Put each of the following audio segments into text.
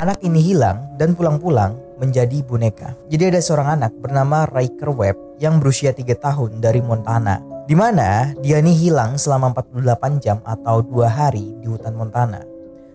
anak ini hilang dan pulang-pulang menjadi boneka. Jadi ada seorang anak bernama Ryker Webb yang berusia 3 tahun dari Montana, di mana dia nih hilang selama 48 jam atau 2 hari di hutan Montana.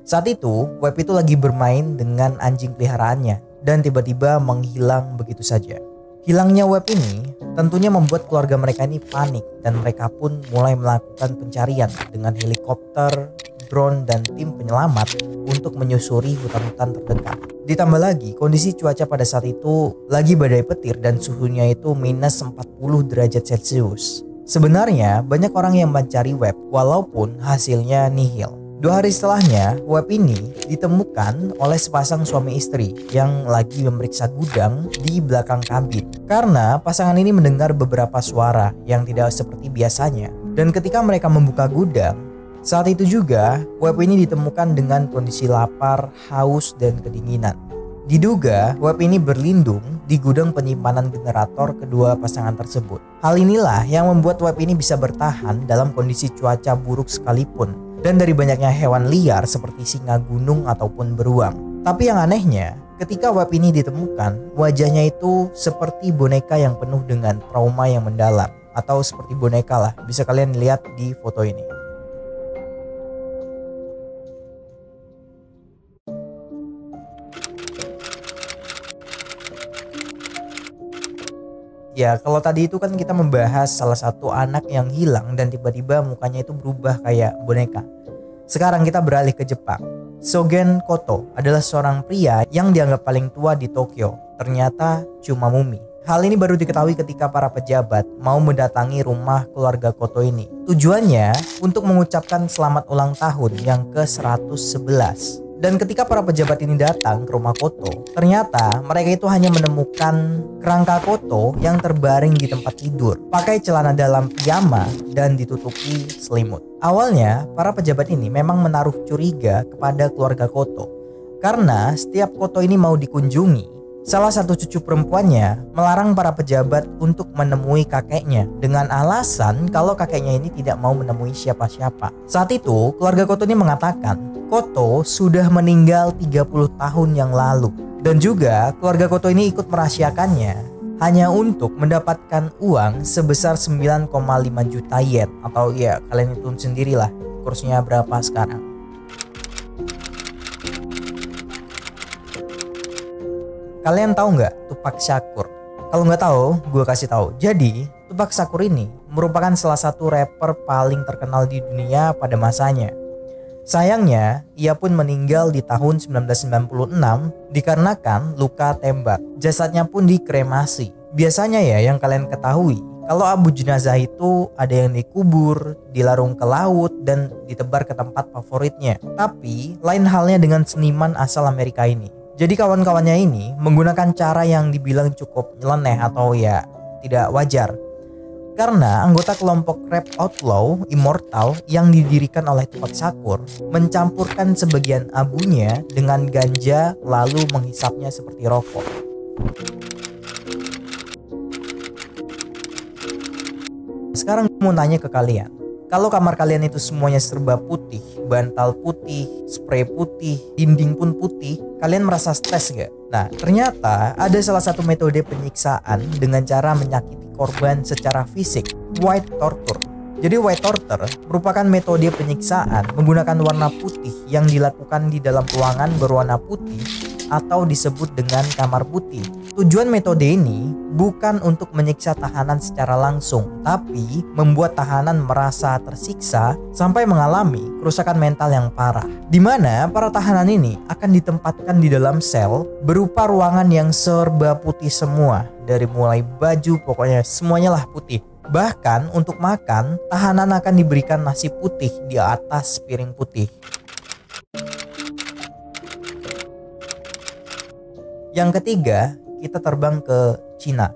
Saat itu Webb itu lagi bermain dengan anjing peliharaannya dan tiba-tiba menghilang begitu saja. Hilangnya Webb ini tentunya membuat keluarga mereka ini panik dan mereka pun mulai melakukan pencarian dengan helikopter, drone, dan tim penyelamat untuk menyusuri hutan-hutan terdekat. Ditambah lagi kondisi cuaca pada saat itu lagi badai petir dan suhunya itu minus 40 derajat Celcius. Sebenarnya banyak orang yang mencari Webb walaupun hasilnya nihil. 2 hari setelahnya, Webb ini ditemukan oleh sepasang suami istri yang lagi memeriksa gudang di belakang kabin. Karena pasangan ini mendengar beberapa suara yang tidak seperti biasanya. Dan ketika mereka membuka gudang, saat itu juga Webb ini ditemukan dengan kondisi lapar, haus, dan kedinginan. Diduga Webb ini berlindung di gudang penyimpanan generator kedua pasangan tersebut. Hal inilah yang membuat Webb ini bisa bertahan dalam kondisi cuaca buruk sekalipun. Dan dari banyaknya hewan liar seperti singa gunung ataupun beruang. Tapi yang anehnya, ketika Webb ini ditemukan, wajahnya itu seperti boneka yang penuh dengan trauma yang mendalam. Atau seperti boneka lah, bisa kalian lihat di foto ini. Ya, kalau tadi itu kan kita membahas salah satu anak yang hilang dan tiba-tiba mukanya itu berubah kayak boneka. Sekarang kita beralih ke Jepang. Shogen Koto adalah seorang pria yang dianggap paling tua di Tokyo. Ternyata cuma mumi. Hal ini baru diketahui ketika para pejabat mau mendatangi rumah keluarga Koto ini. Tujuannya untuk mengucapkan selamat ulang tahun yang ke-111. Dan ketika para pejabat ini datang ke rumah Koto, ternyata mereka itu hanya menemukan kerangka Koto yang terbaring di tempat tidur, pakai celana dalam piyama dan ditutupi selimut. Awalnya, para pejabat ini memang menaruh curiga kepada keluarga Koto, karena setiap Koto ini mau dikunjungi, salah satu cucu perempuannya melarang para pejabat untuk menemui kakeknya dengan alasan kalau kakeknya ini tidak mau menemui siapa-siapa. Saat itu, keluarga Koto ini mengatakan Koto sudah meninggal 30 tahun yang lalu. Dan juga keluarga Koto ini ikut merahasiakannya hanya untuk mendapatkan uang sebesar 9,5 juta yen. Atau ya kalian hitung sendirilah kursnya berapa sekarang. Kalian tahu nggak Tupac Shakur? Kalau nggak tahu, gue kasih tahu. Jadi Tupac Shakur ini merupakan salah satu rapper paling terkenal di dunia pada masanya. Sayangnya, ia pun meninggal di tahun 1996 dikarenakan luka tembak. Jasadnya pun dikremasi. Biasanya ya yang kalian ketahui, kalau abu jenazah itu ada yang dikubur, dilarung ke laut, dan ditebar ke tempat favoritnya. Tapi lain halnya dengan seniman asal Amerika ini. Jadi kawan-kawannya ini menggunakan cara yang dibilang cukup nyeleneh atau ya tidak wajar. Karena anggota kelompok rap outlaw Immortal yang didirikan oleh Tupac Shakur mencampurkan sebagian abunya dengan ganja lalu menghisapnya seperti rokok. Sekarang mau tanya ke kalian, kalau kamar kalian itu semuanya serba putih, bantal putih, spray putih, dinding pun putih, kalian merasa stres gak? Nah, ternyata ada salah satu metode penyiksaan dengan cara menyakiti korban secara fisik, white torture. Jadi white torture merupakan metode penyiksaan menggunakan warna putih yang dilakukan di dalam ruangan berwarna putih atau disebut dengan kamar putih. Tujuan metode ini bukan untuk menyiksa tahanan secara langsung, tapi membuat tahanan merasa tersiksa sampai mengalami kerusakan mental yang parah. Di mana para tahanan ini akan ditempatkan di dalam sel berupa ruangan yang serba putih semua. Dari mulai baju, pokoknya semuanya lah putih. Bahkan untuk makan, tahanan akan diberikan nasi putih di atas piring putih. Yang ketiga, kita terbang ke Cina.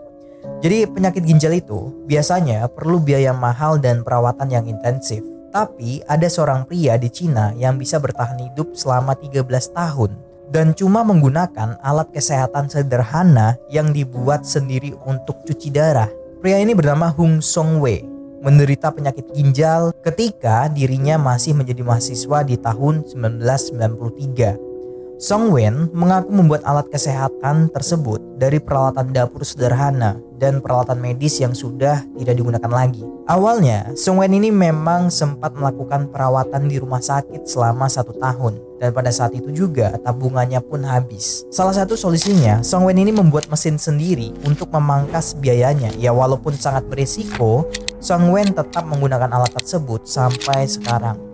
Jadi penyakit ginjal itu biasanya perlu biaya mahal dan perawatan yang intensif. Tapi ada seorang pria di Cina yang bisa bertahan hidup selama 13 tahun dan cuma menggunakan alat kesehatan sederhana yang dibuat sendiri untuk cuci darah. Pria ini bernama Hung Song Wei, menderita penyakit ginjal ketika dirinya masih menjadi mahasiswa di tahun 1993. Song Wen mengaku membuat alat kesehatan tersebut dari peralatan dapur sederhana dan peralatan medis yang sudah tidak digunakan lagi. Awalnya, Song Wen ini memang sempat melakukan perawatan di rumah sakit selama 1 tahun. Dan pada saat itu juga tabungannya pun habis. Salah satu solusinya, Song Wen ini membuat mesin sendiri untuk memangkas biayanya. Ya walaupun sangat berisiko, Song Wen tetap menggunakan alat tersebut sampai sekarang.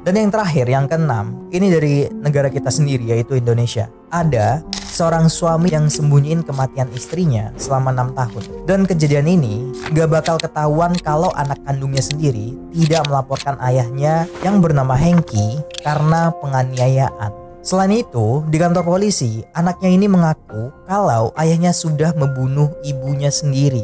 Dan yang terakhir, yang keenam, ini dari negara kita sendiri yaitu Indonesia. Ada seorang suami yang sembunyiin kematian istrinya selama 6 tahun. Dan kejadian ini gak bakal ketahuan kalau anak kandungnya sendiri tidak melaporkan ayahnya yang bernama Hengki karena penganiayaan. Selain itu, di kantor polisi, anaknya ini mengaku kalau ayahnya sudah membunuh ibunya sendiri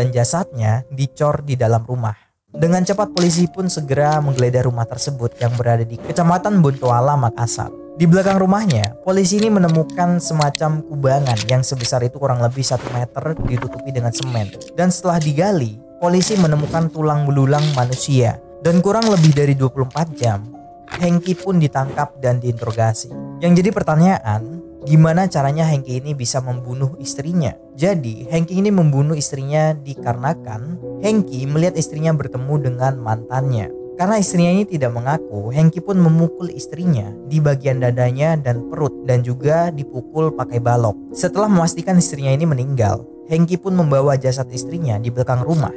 dan jasadnya dicor di dalam rumah. Dengan cepat polisi pun segera menggeledah rumah tersebut yang berada di Kecamatan Bontoala, Makassar. Di belakang rumahnya, polisi ini menemukan semacam kubangan yang sebesar itu kurang lebih 1 meter ditutupi dengan semen. Dan setelah digali, polisi menemukan tulang belulang manusia. Dan kurang lebih dari 24 jam, Hengki pun ditangkap dan diinterogasi. Yang jadi pertanyaan, gimana caranya Hengki ini bisa membunuh istrinya? Jadi Hengki ini membunuh istrinya dikarenakan Hengki melihat istrinya bertemu dengan mantannya. Karena istrinya ini tidak mengaku, Hengki pun memukul istrinya di bagian dadanya dan perut dan juga dipukul pakai balok. Setelah memastikan istrinya ini meninggal, Hengki pun membawa jasad istrinya di belakang rumah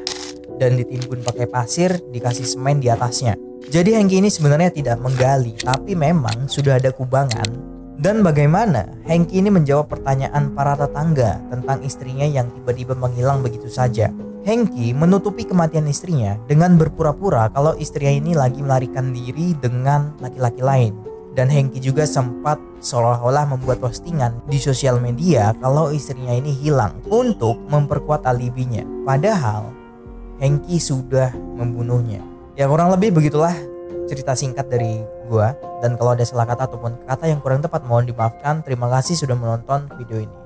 dan ditimbun pakai pasir, dikasih semen di atasnya. Jadi Hengki ini sebenarnya tidak menggali, tapi memang sudah ada kubangan. Dan bagaimana Hengki ini menjawab pertanyaan para tetangga tentang istrinya yang tiba-tiba menghilang begitu saja. Hengki menutupi kematian istrinya dengan berpura-pura kalau istrinya ini lagi melarikan diri dengan laki-laki lain. Dan Hengki juga sempat seolah-olah membuat postingan di sosial media kalau istrinya ini hilang untuk memperkuat alibinya. Padahal Hengki sudah membunuhnya. Ya kurang lebih begitulah cerita singkat dari gua. Dan kalau ada salah kata ataupun kata yang kurang tepat mohon dimaafkan. Terima kasih sudah menonton video ini.